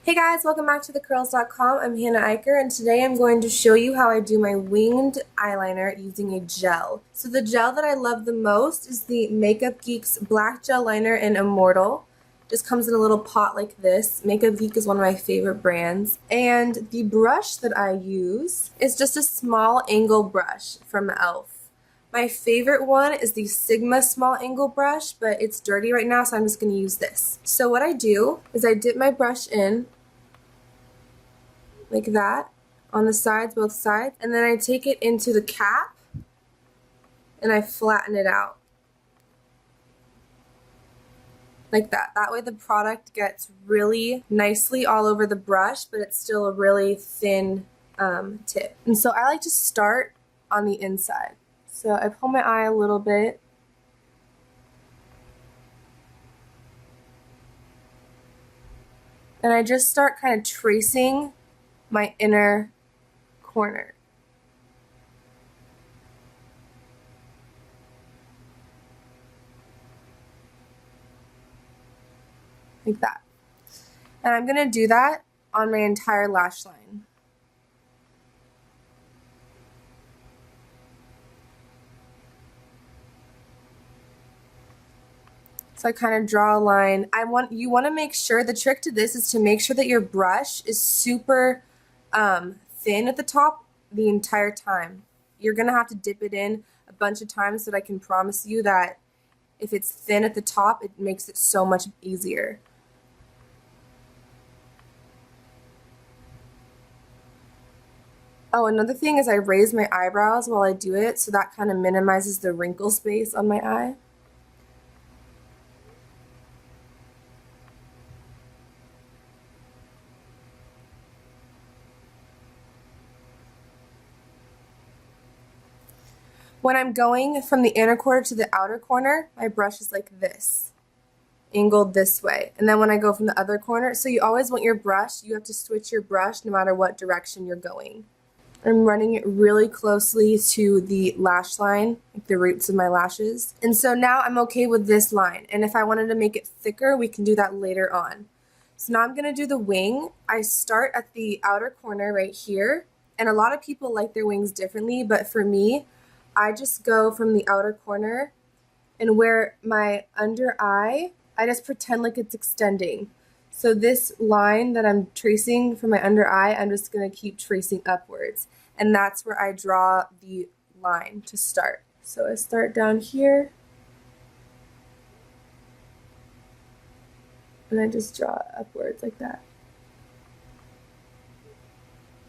Hey guys, welcome back to TheCurls.com. I'm Hannah Eicher, and today I'm going to show you how I do my winged eyeliner using a gel. So the gel that I love the most is the Makeup Geek's Black Gel Liner in Immortal. Just comes in a little pot like this. Makeup Geek is one of my favorite brands. And the brush that I use is just a small angle brush from E.L.F. My favorite one is the Sigma small angle brush, but it's dirty right now, so I'm just going to use this. So what I do is I dip my brush in like that on the sides, both sides, and then I take it into the cap and I flatten it out like that. That way the product gets really nicely all over the brush, but it's still a really thin tip. And so I like to start on the inside. So I pull my eye a little bit, and I just start kind of tracing my inner corner. Like that. And I'm going to do that on my entire lash line. So I kind of draw a line. You want to make sure, the trick to this is to make sure that your brush is super thin at the top the entire time. You're going to have to dip it in a bunch of times, but I can promise you that if it's thin at the top, it makes it so much easier. Oh, another thing is I raise my eyebrows while I do it, so that kind of minimizes the wrinkle space on my eye. When I'm going from the inner corner to the outer corner, my brush is like this, angled this way. And then when I go from the other corner, so you always want your brush, you have to switch your brush no matter what direction you're going. I'm running it really closely to the lash line, like the roots of my lashes. And so now I'm okay with this line. And if I wanted to make it thicker, we can do that later on. So now I'm going to do the wing. I start at the outer corner right here. And a lot of people like their wings differently, but for me, I just go from the outer corner, and where my under eye, I just pretend like it's extending. So this line that I'm tracing from my under eye, I'm just going to keep tracing upwards. And that's where I draw the line to start. So I start down here, and I just draw upwards like that.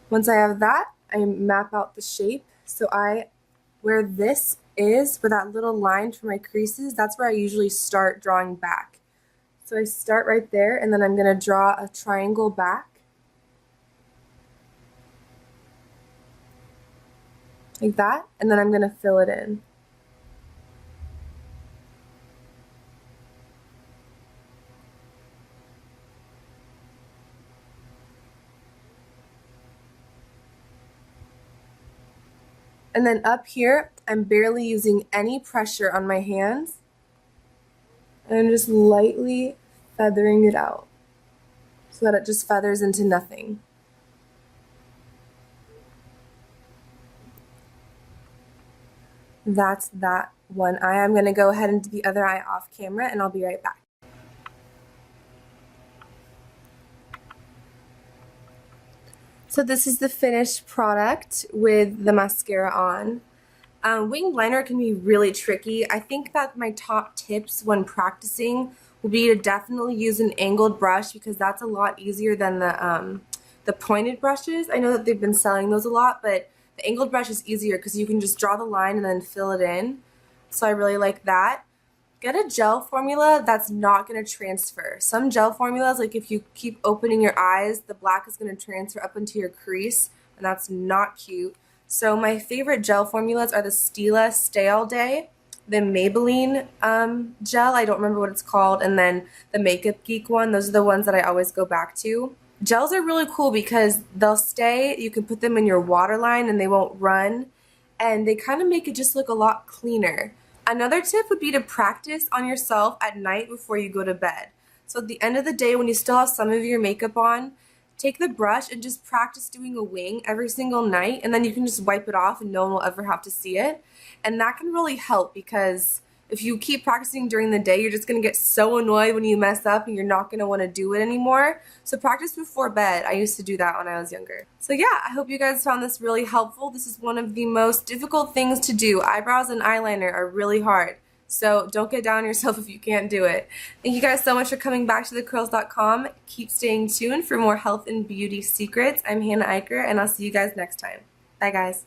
Once I have that, I map out the shape. So where this is, where that little line for my creases, that's where I usually start drawing back. So I start right there, and then I'm going to draw a triangle back. Like that, and then I'm going to fill it in. And then up here, I'm barely using any pressure on my hands. And I'm just lightly feathering it out so that it just feathers into nothing. That's that one eye. I'm going to go ahead and do the other eye off camera, and I'll be right back. So this is the finished product with the mascara on. Winged liner can be really tricky. I think that my top tips when practicing will be to definitely use an angled brush, because that's a lot easier than the pointed brushes. I know that they've been selling those a lot, but the angled brush is easier because you can just draw the line and then fill it in. So I really like that. Get a gel formula that's not going to transfer. Some gel formulas, like if you keep opening your eyes, the black is going to transfer up into your crease, and that's not cute. So my favorite gel formulas are the Stila Stay All Day, the Maybelline gel, I don't remember what it's called, and then the Makeup Geek one. Those are the ones that I always go back to. Gels are really cool because they'll stay, you can put them in your waterline and they won't run, and they kind of make it just look a lot cleaner. Another tip would be to practice on yourself at night before you go to bed. So at the end of the day, when you still have some of your makeup on, take the brush and just practice doing a wing every single night, and then you can just wipe it off and no one will ever have to see it. And that can really help, because if you keep practicing during the day, you're just going to get so annoyed when you mess up and you're not going to want to do it anymore. So practice before bed. I used to do that when I was younger. So yeah, I hope you guys found this really helpful. This is one of the most difficult things to do. Eyebrows and eyeliner are really hard. So don't get down on yourself if you can't do it. Thank you guys so much for coming back to TheCurls.com. Keep staying tuned for more health and beauty secrets. I'm Hannah Eicher, and I'll see you guys next time. Bye, guys.